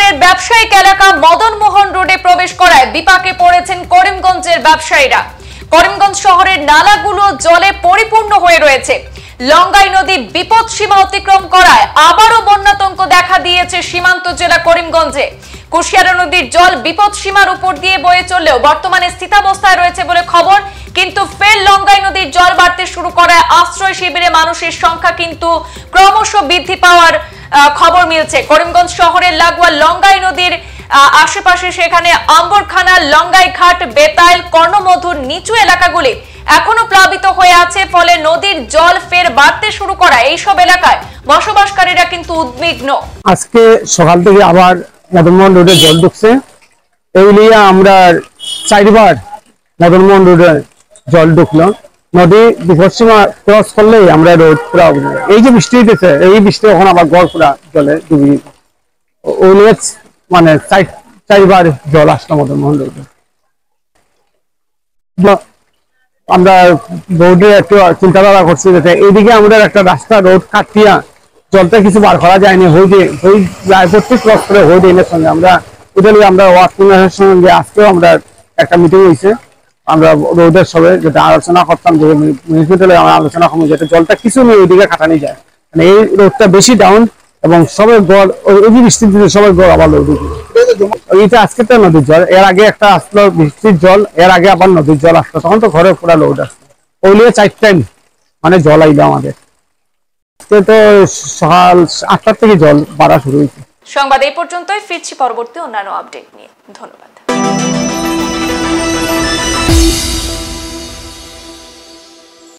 শহরের ব্যবসায়িক এলাকা মদনমোহন রোডে প্রবেশ করায় বিপাকে পড়েছেন করিমগঞ্জের ব্যবসায়ীরা। করিমগঞ্জ শহরের নালাগুলো জলে পরিপূর্ণ হয়ে রয়েছে। লঙ্গাই নদী বিপদসীমা অতিক্রম করায় আবারও বন্যাতঙ্ক দেখা দিয়েছে সীমান্ত জেলা করিমগঞ্জে। কুশিয়ারা নদীর জল বিপদসীমার উপর দিয়ে বয়ে চললেও বর্তমানে স্থিতাবস্থায় রয়েছে বলে খবর, কিন্তু ফের লঙ্গাই নদীর জল বাড়তে শুরু করায় আশ্রয় শিবিরে মানুষের সংখ্যা কিন্তু ক্রমশ বৃদ্ধি পাওয়ার খবর মিলছে। করিমগঞ্জ শহরের লাগোয়া লঙ্গাই নদীর আশেপাশে সেখানে আম্বরখানা, লঙ্গাই ঘাট, বেতাইল, কর্ণমধুর নিচু এলাকাগুলি এখনো প্লাবিত হয়ে আছে। ফলে নদীর জল ফের বাড়তে শুরু করা এইসব এলাকায় বসবাসকারীরা কিন্তু উদ্বিগ্ন। আজকে সকাল থেকে আবার মদনমোহন রোডে জল ঢুকছে। এই নিয়ে আমরা 4বার মদনমোহন রোডে জল ঢুকলো। নদী বিপদসীমা ক্রস করলেই আমরা রোড পুরা, এই যে বৃষ্টি হইতেছে, এই বৃষ্টি এখন আবার গড় পুরা জলে ডুবি, ওই নিয়ে মানে 4বার জল আসলো মদনমোহন রোডে। আমরা বোর্ডে একটু চিন্তাধারা করছি যে এইদিকে আমাদের একটা রাস্তা রোড কাটিয়া জলটা কিছু বার করা যায়নি, প্রত্যেক ক্রস করে হইডেনের সঙ্গে আমরা ওয়ার্কিংয়ের সঙ্গে আজকেও আমরা একটা মিটিং হয়েছে। আমরা রোডের সবাই যেটা আলোচনা করতাম যে মিউনিসিপ্যালিটি আলোচনা করবো যেটা জলটা কিছু নেই ওইদিকে কাটানো যায়, মানে এই রোডটা বেশি ডাউন এবং সবাই গড় ওই বৃষ্টির দিনে সবাই গড় আবার রোড এইটা আজকে তো নদীর জল, এর আগে একটা আসলো বৃষ্টির জল, এর আগে আবার নদীর জল আসলো, তখন তো ঘরে পুরা লোড আসলো। ওইলিয়ে 4 টাইম মানে জল আইলো আমাদের। তো সকাল 8টার থেকে জল বাড়া শুরু হয়েছে। সংবাদ এই পর্যন্তই, ফিরছি পরবর্তী অন্যান্য আপডেট নিয়ে। ধন্যবাদ।